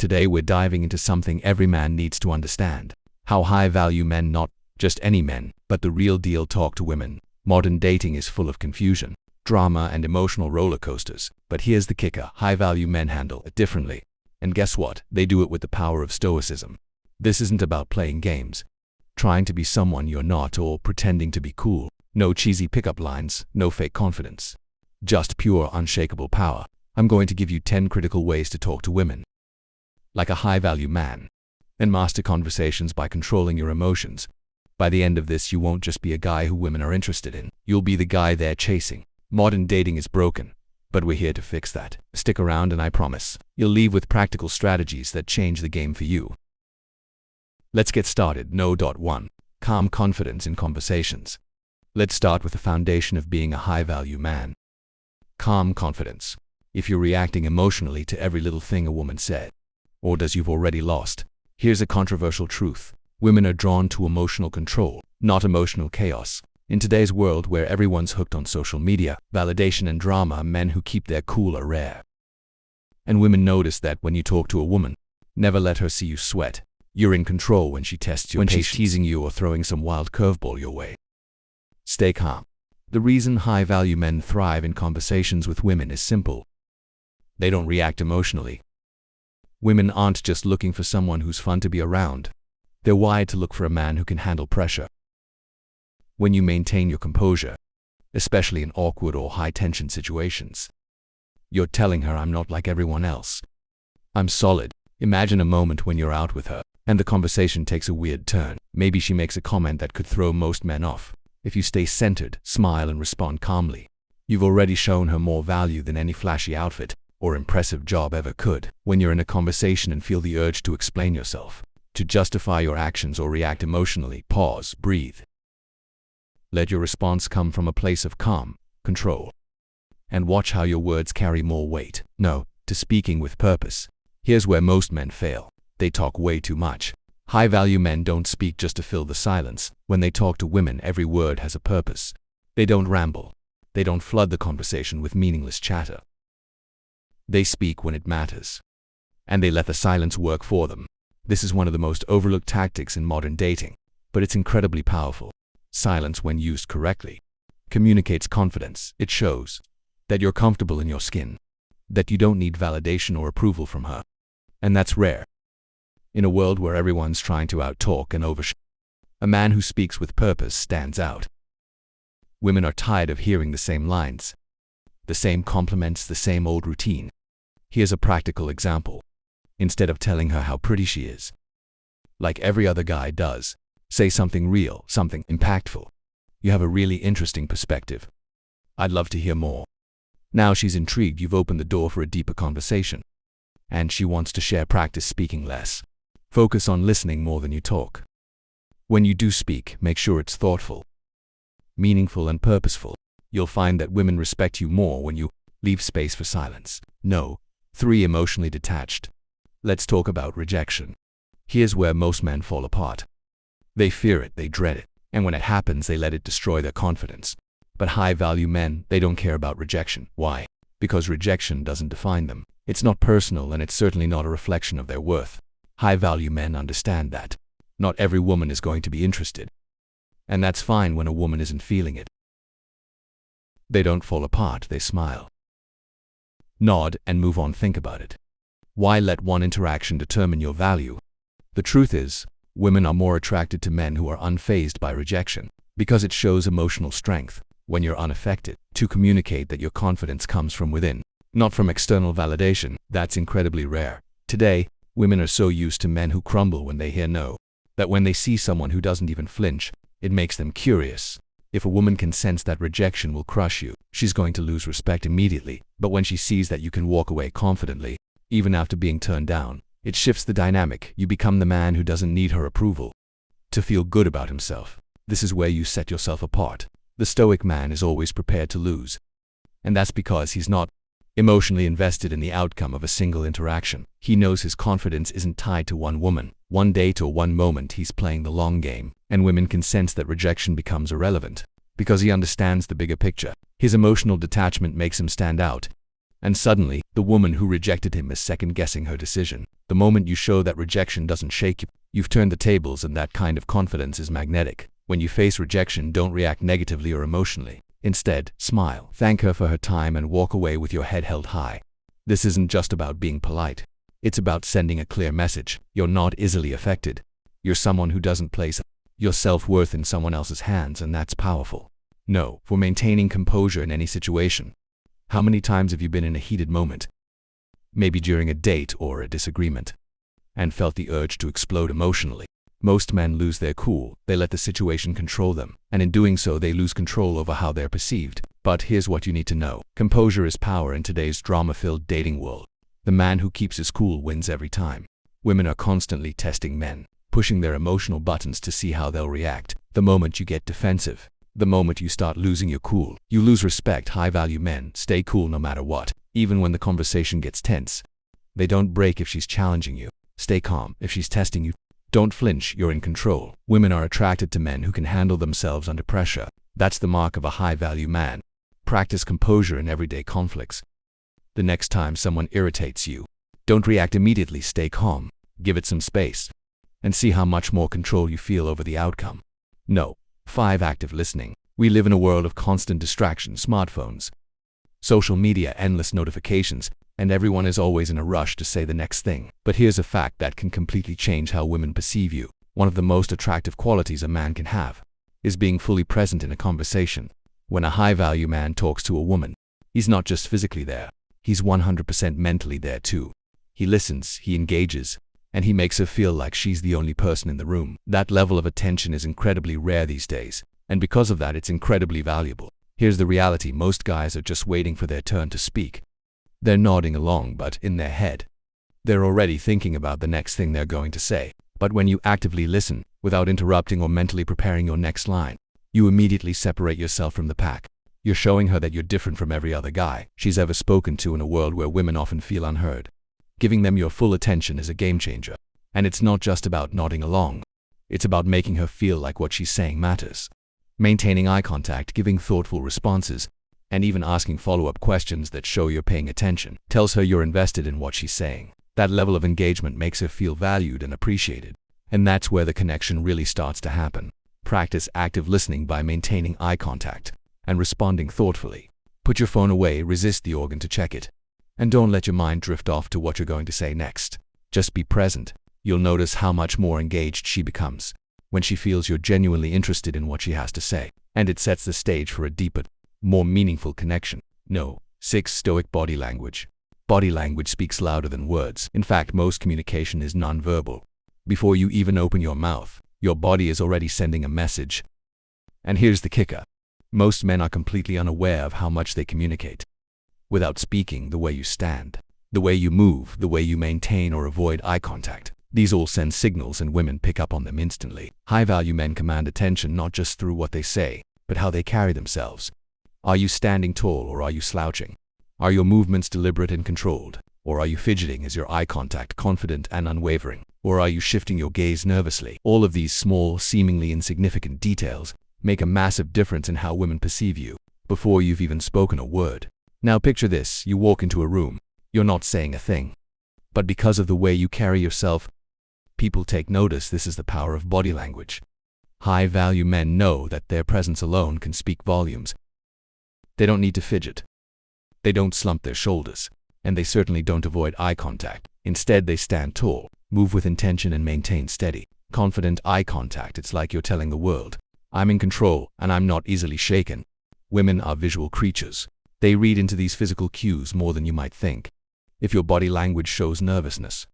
Today we're diving into something every man needs to understand. How high-value men, not just any men, but the real deal, talk to women. Modern dating is full of confusion, drama, and emotional roller coasters. But here's the kicker: high-value men handle it differently. And guess what? They do it with the power of Stoicism. This isn't about playing games, trying to be someone you're not, or pretending to be cool. No cheesy pickup lines, no fake confidence. Just pure, unshakable power. I'm going to give you 10 critical ways to talk to women like a high-value man, and master conversations by controlling your emotions. By the end of this, you won't just be a guy who women are interested in. You'll be the guy they're chasing. Modern dating is broken, but we're here to fix that. Stick around and I promise you'll leave with practical strategies that change the game for you. Let's get started. 1. Calm confidence in conversations. Let's start with the foundation of being a high-value man. Calm confidence. If you're reacting emotionally to every little thing a woman said, or does you've already lost. Here's a controversial truth. Women are drawn to emotional control, not emotional chaos. In today's world where everyone's hooked on social media, validation, and drama, men who keep their cool are rare. And women notice that when you talk to a woman, never let her see you sweat. You're in control when she tests your patience, when she's teasing you or throwing some wild curveball your way. Stay calm. The reason high-value men thrive in conversations with women is simple. They don't react emotionally. Women aren't just looking for someone who's fun to be around. They're wired to look for a man who can handle pressure. When you maintain your composure, especially in awkward or high-tension situations, you're telling her, I'm not like everyone else. I'm solid. Imagine a moment when you're out with her, and the conversation takes a weird turn. Maybe she makes a comment that could throw most men off. If you stay centered, smile, and respond calmly, you've already shown her more value than any flashy outfit or impressive job ever could. When you're in a conversation and feel the urge to explain yourself, to justify your actions or react emotionally, pause, breathe. Let your response come from a place of calm, control, and watch how your words carry more weight. No, to speaking with purpose. Here's where most men fail. They talk way too much. High-value men don't speak just to fill the silence. When they talk to women, every word has a purpose. They don't ramble. They don't flood the conversation with meaningless chatter. They speak when it matters, and they let the silence work for them. This is one of the most overlooked tactics in modern dating, but it's incredibly powerful. Silence, when used correctly, communicates confidence. It shows that you're comfortable in your skin, that you don't need validation or approval from her. And that's rare. In a world where everyone's trying to out-talk and overshare, a man who speaks with purpose stands out. Women are tired of hearing the same lines, the same compliments, the same old routine. Here's a practical example. Instead of telling her how pretty she is, like every other guy does, say something real, something impactful. You have a really interesting perspective. I'd love to hear more. Now she's intrigued. You've opened the door for a deeper conversation, and she wants to share. Practice speaking less. Focus on listening more than you talk. When you do speak, make sure it's thoughtful, meaningful, and purposeful. You'll find that women respect you more when you leave space for silence. 3. Emotionally detached. Let's talk about rejection. Here's where most men fall apart. They fear it, they dread it, and when it happens, they let it destroy their confidence. But high-value men, they don't care about rejection. Why? Because rejection doesn't define them. It's not personal, and it's certainly not a reflection of their worth. High-value men understand that not every woman is going to be interested, and that's fine when a woman isn't feeling it. They don't fall apart, they smile, nod, and move on. Think about it. Why let one interaction determine your value? The truth is, women are more attracted to men who are unfazed by rejection, because it shows emotional strength. When you're unaffected, to communicate that your confidence comes from within, not from external validation. That's incredibly rare. Today, women are so used to men who crumble when they hear no, that when they see someone who doesn't even flinch, it makes them curious. If a woman can sense that rejection will crush you, she's going to lose respect immediately. But when she sees that you can walk away confidently, even after being turned down, it shifts the dynamic. You become the man who doesn't need her approval to feel good about himself. This is where you set yourself apart. The stoic man is always prepared to lose, and that's because he's not emotionally invested in the outcome of a single interaction. He knows his confidence isn't tied to one woman, one date, or one moment. He's playing the long game, and women can sense that rejection becomes irrelevant because he understands the bigger picture. His emotional detachment makes him stand out, And suddenly, the woman who rejected him is second-guessing her decision. The moment you show that rejection doesn't shake you, you've turned the tables, and that kind of confidence is magnetic. When you face rejection, don't react negatively or emotionally. Instead, smile, thank her for her time, and walk away with your head held high. This isn't just about being polite. It's about sending a clear message. You're not easily affected. You're someone who doesn't place your self-worth in someone else's hands, and that's powerful. No, for maintaining composure in any situation. How many times have you been in a heated moment, maybe during a date or a disagreement, and felt the urge to explode emotionally? Most men lose their cool. They let the situation control them, and in doing so, they lose control over how they're perceived. But here's what you need to know. Composure is power in today's drama-filled dating world. The man who keeps his cool wins every time. Women are constantly testing men, pushing their emotional buttons to see how they'll react. The moment you get defensive, the moment you start losing your cool, you lose respect. High-value men stay cool no matter what, even when the conversation gets tense. They don't break if she's challenging you. Stay calm if she's testing you. Don't flinch, you're in control. Women are attracted to men who can handle themselves under pressure. That's the mark of a high-value man. Practice composure in everyday conflicts. The next time someone irritates you, don't react immediately. Stay calm, give it some space, and see how much more control you feel over the outcome. No. 5. Active listening. We live in a world of constant distraction: smartphones, social media, endless notifications, and everyone is always in a rush to say the next thing. But here's a fact that can completely change how women perceive you. One of the most attractive qualities a man can have is being fully present in a conversation. When a high-value man talks to a woman, he's not just physically there, he's 100% mentally there too. He listens, he engages, and he makes her feel like she's the only person in the room. That level of attention is incredibly rare these days, and because of that, it's incredibly valuable. Here's the reality: most guys are just waiting for their turn to speak. They're nodding along, but in their head, they're already thinking about the next thing they're going to say. But when you actively listen, without interrupting or mentally preparing your next line, you immediately separate yourself from the pack. You're showing her that you're different from every other guy she's ever spoken to in a world where women often feel unheard. Giving them your full attention is a game changer. And it's not just about nodding along. It's about making her feel like what she's saying matters. Maintaining eye contact, giving thoughtful responses, and even asking follow-up questions that show you're paying attention tells her you're invested in what she's saying. That level of engagement makes her feel valued and appreciated. And that's where the connection really starts to happen. Practice active listening by maintaining eye contact and responding thoughtfully. Put your phone away, resist the organ to check it, and don't let your mind drift off to what you're going to say next. Just be present. You'll notice how much more engaged she becomes when she feels you're genuinely interested in what she has to say, and it sets the stage for a deeper, more meaningful connection. No. 6. Stoic body language. Body language speaks louder than words. In fact, most communication is nonverbal. Before you even open your mouth, your body is already sending a message. And here's the kicker. Most men are completely unaware of how much they communicate. Without speaking, the way you stand, the way you move, the way you maintain or avoid eye contact, these all send signals, and women pick up on them instantly. High-value men command attention not just through what they say, but how they carry themselves. Are you standing tall, or are you slouching? Are your movements deliberate and controlled, or are you fidgeting? Is your eye contact confident and unwavering, or are you shifting your gaze nervously? All of these small, seemingly insignificant details make a massive difference in how women perceive you before you've even spoken a word. Now picture this: you walk into a room, you're not saying a thing, but because of the way you carry yourself, people take notice. This is the power of body language. High-value men know that their presence alone can speak volumes. They don't need to fidget. They don't slump their shoulders, and they certainly don't avoid eye contact. Instead, they stand tall, move with intention, and maintain steady, confident eye contact. It's like you're telling the world, I'm in control, and I'm not easily shaken. Women are visual creatures. They read into these physical cues more than you might think. If your body language shows nervousness,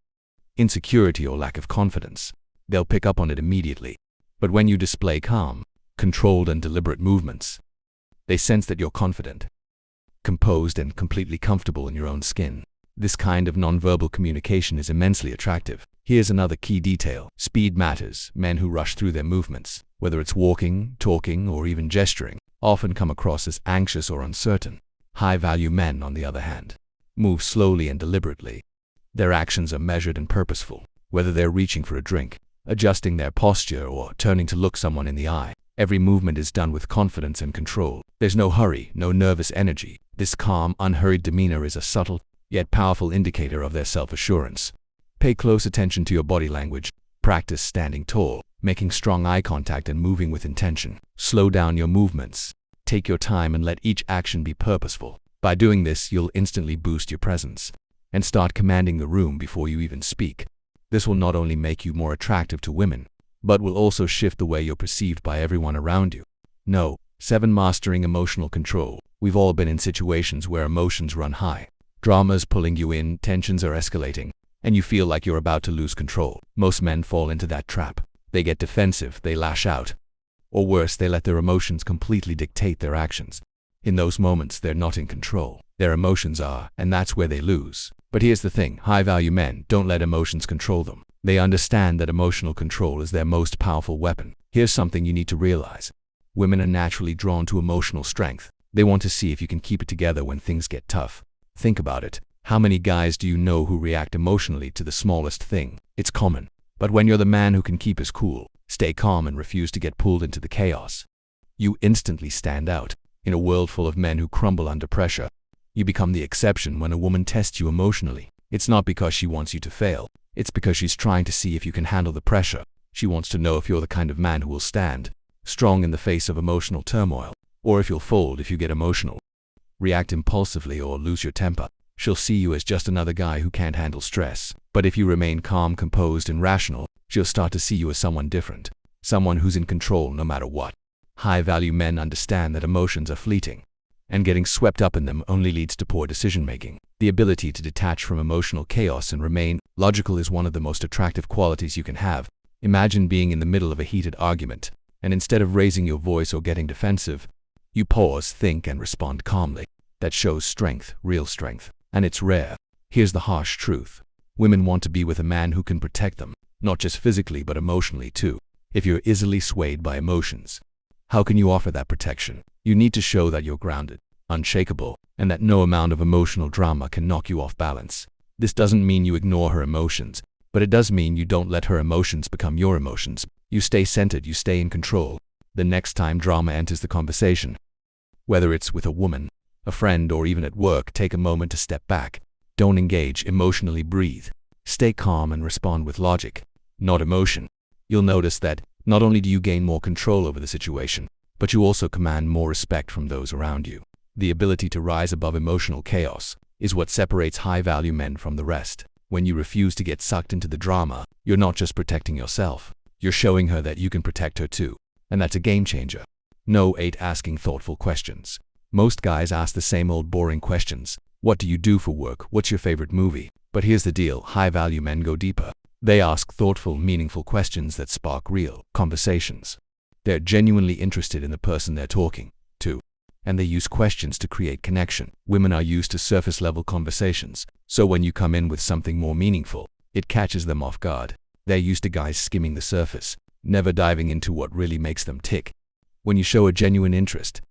insecurity, or lack of confidence, they'll pick up on it immediately. But when you display calm, controlled, and deliberate movements, they sense that you're confident, composed, and completely comfortable in your own skin. This kind of nonverbal communication is immensely attractive. Here's another key detail. Speed matters. Men who rush through their movements, whether it's walking, talking, or even gesturing, often come across as anxious or uncertain. High-value men, on the other hand, move slowly and deliberately. Their actions are measured and purposeful, whether they're reaching for a drink, adjusting their posture, or turning to look someone in the eye. Every movement is done with confidence and control. There's no hurry, no nervous energy. This calm, unhurried demeanor is a subtle, yet powerful indicator of their self-assurance. Pay close attention to your body language. Practice standing tall, making strong eye contact and moving with intention. Slow down your movements. Take your time and let each action be purposeful. By doing this, you'll instantly boost your presence and start commanding the room before you even speak. This will not only make you more attractive to women, but will also shift the way you're perceived by everyone around you. No. 7. Mastering emotional control. We've all been in situations where emotions run high. Drama's pulling you in, tensions are escalating, and you feel like you're about to lose control. Most men fall into that trap. They get defensive, they lash out. Or worse, they let their emotions completely dictate their actions. In those moments, they're not in control. Their emotions are, and that's where they lose. But here's the thing, high-value men don't let emotions control them. They understand that emotional control is their most powerful weapon. Here's something you need to realize. Women are naturally drawn to emotional strength. They want to see if you can keep it together when things get tough. Think about it. How many guys do you know who react emotionally to the smallest thing? It's common. But when you're the man who can keep his cool, stay calm and refuse to get pulled into the chaos, you instantly stand out. In a world full of men who crumble under pressure, you become the exception when a woman tests you emotionally. It's not because she wants you to fail. It's because she's trying to see if you can handle the pressure. She wants to know if you're the kind of man who will stand strong in the face of emotional turmoil, or if you'll fold if you get emotional, react impulsively, or lose your temper. She'll see you as just another guy who can't handle stress. But if you remain calm, composed, and rational, she'll start to see you as someone different, someone who's in control no matter what. High-value men understand that emotions are fleeting, and getting swept up in them only leads to poor decision-making. The ability to detach from emotional chaos and remain logical is one of the most attractive qualities you can have. Imagine being in the middle of a heated argument, and instead of raising your voice or getting defensive, you pause, think, and respond calmly. That shows strength, real strength, and it's rare. Here's the harsh truth. Women want to be with a man who can protect them, not just physically but emotionally too. If you're easily swayed by emotions, how can you offer that protection? You need to show that you're grounded, unshakable, and that no amount of emotional drama can knock you off balance. This doesn't mean you ignore her emotions, but it does mean you don't let her emotions become your emotions. You stay centered, you stay in control. The next time drama enters the conversation, whether it's with a woman, a friend, or even at work, take a moment to step back. Don't engage, emotionally breathe. Stay calm and respond with logic, not emotion. You'll notice that not only do you gain more control over the situation, but you also command more respect from those around you. The ability to rise above emotional chaos is what separates high-value men from the rest. When you refuse to get sucked into the drama, you're not just protecting yourself, you're showing her that you can protect her too. And that's a game changer. No. 8. Asking thoughtful questions. Most guys ask the same old boring questions. What do you do for work? What's your favorite movie? But here's the deal, high-value men go deeper. They ask thoughtful, meaningful questions that spark real conversations. They're genuinely interested in the person they're talking to, and they use questions to create connection. Women are used to surface-level conversations, so when you come in with something more meaningful, it catches them off guard. They're used to guys skimming the surface, never diving into what really makes them tick. When you show a genuine interest,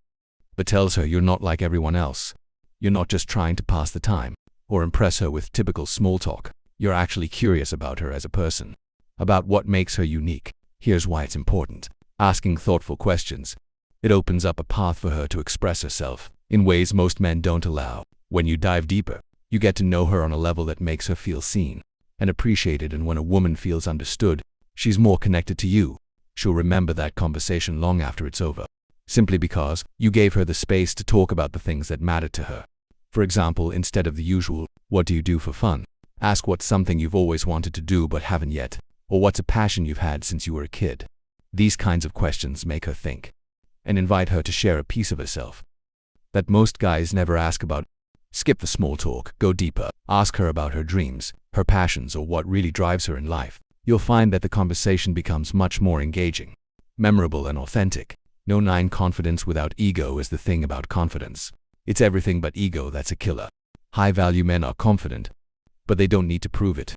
but tells her you're not like everyone else, you're not just trying to pass the time or impress her with typical small talk. You're actually curious about her as a person, about what makes her unique. Here's why it's important. Asking thoughtful questions. It opens up a path for her to express herself in ways most men don't allow. When you dive deeper, you get to know her on a level that makes her feel seen and appreciated, and when a woman feels understood, she's more connected to you. She'll remember that conversation long after it's over, simply because you gave her the space to talk about the things that matter to her. For example, instead of the usual, "What do you do for fun?" ask what's something you've always wanted to do but haven't yet, or what's a passion you've had since you were a kid. These kinds of questions make her think and invite her to share a piece of herself that most guys never ask about. Skip the small talk, go deeper. Ask her about her dreams, her passions, or what really drives her in life. You'll find that the conversation becomes much more engaging, memorable, and authentic. No. 9. Confidence without ego is the thing about confidence. It's everything but ego that's a killer. High-value men are confident, but they don't need to prove it.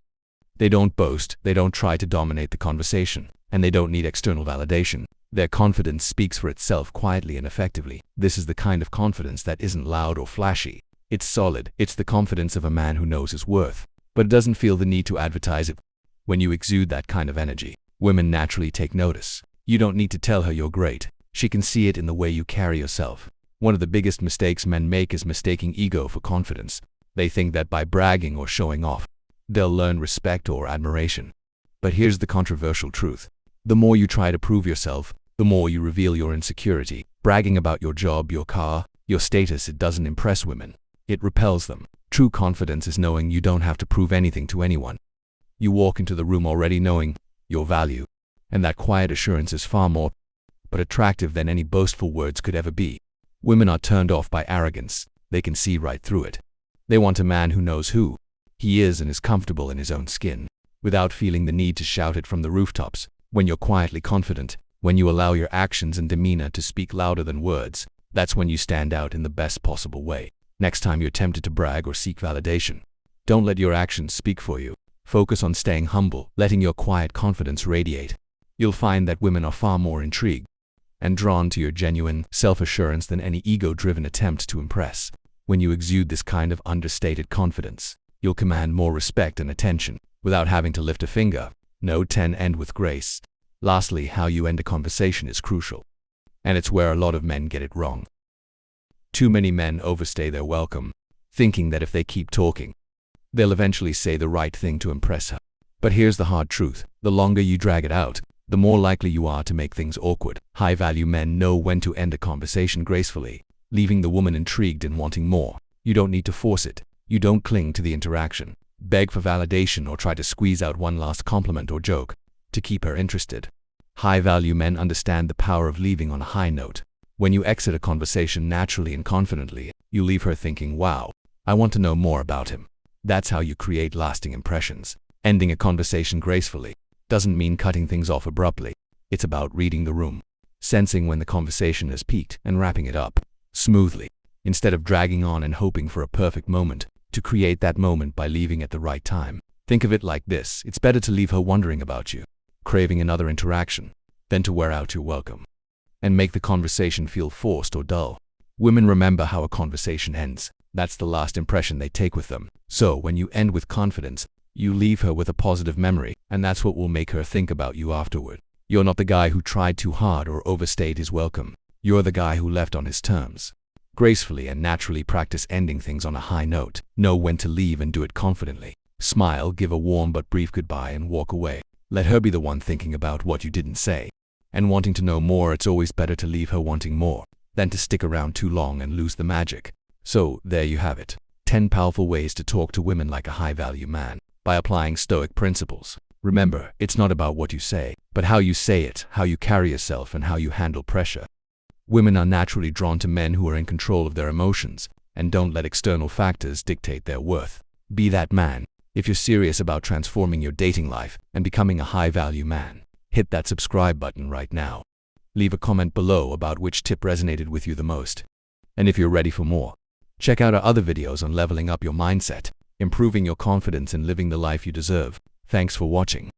They don't boast, they don't try to dominate the conversation, and they don't need external validation. Their confidence speaks for itself quietly and effectively. This is the kind of confidence that isn't loud or flashy. It's solid. It's the confidence of a man who knows his worth, but doesn't feel the need to advertise it. When you exude that kind of energy, women naturally take notice. You don't need to tell her you're great. She can see it in the way you carry yourself. One of the biggest mistakes men make is mistaking ego for confidence. They think that by bragging or showing off, they'll learn respect or admiration. But here's the controversial truth. The more you try to prove yourself, the more you reveal your insecurity. Bragging about your job, your car, your status, it doesn't impress women. It repels them. True confidence is knowing you don't have to prove anything to anyone. You walk into the room already knowing your value, and that quiet assurance is far more attractive than any boastful words could ever be. Women are turned off by arrogance. They can see right through it. They want a man who knows who he is and is comfortable in his own skin, without feeling the need to shout it from the rooftops. When you're quietly confident, when you allow your actions and demeanor to speak louder than words, that's when you stand out in the best possible way. Next time you're tempted to brag or seek validation, don't let your actions speak for you. Focus on staying humble, letting your quiet confidence radiate. You'll find that women are far more intrigued and drawn to your genuine self-assurance than any ego-driven attempt to impress. When you exude this kind of understated confidence, you'll command more respect and attention without having to lift a finger. Note 10. End with grace. Lastly, how you end a conversation is crucial, and it's where a lot of men get it wrong. Too many men overstay their welcome, thinking that if they keep talking, they'll eventually say the right thing to impress her. But here's the hard truth. The longer you drag it out, the more likely you are to make things awkward. High-value men know when to end a conversation gracefully, leaving the woman intrigued and wanting more. You don't need to force it. You don't cling to the interaction, beg for validation, or try to squeeze out one last compliment or joke to keep her interested. High-value men understand the power of leaving on a high note. When you exit a conversation naturally and confidently, you leave her thinking, wow, I want to know more about him. That's how you create lasting impressions. Ending a conversation gracefully doesn't mean cutting things off abruptly. It's about reading the room, sensing when the conversation has peaked, and wrapping it up smoothly. Instead of dragging on and hoping for a perfect moment, to create that moment by leaving at the right time. Think of it like this. It's better to leave her wondering about you, craving another interaction, than to wear out your welcome and make the conversation feel forced or dull. Women remember how a conversation ends. That's the last impression they take with them. So when you end with confidence, you leave her with a positive memory, and that's what will make her think about you afterward. You're not the guy who tried too hard or overstayed his welcome. You're the guy who left on his terms. Gracefully and naturally practice ending things on a high note. Know when to leave and do it confidently. Smile, give a warm but brief goodbye, and walk away. Let her be the one thinking about what you didn't say and wanting to know more. It's always better to leave her wanting more than to stick around too long and lose the magic. So, there you have it. 10 powerful ways to talk to women like a high-value man by applying Stoic principles. Remember, it's not about what you say, but how you say it, how you carry yourself, and how you handle pressure. Women are naturally drawn to men who are in control of their emotions and don't let external factors dictate their worth. Be that man. If you're serious about transforming your dating life and becoming a high-value man, hit that subscribe button right now. Leave a comment below about which tip resonated with you the most. And if you're ready for more, check out our other videos on leveling up your mindset, improving your confidence, and living the life you deserve. Thanks for watching.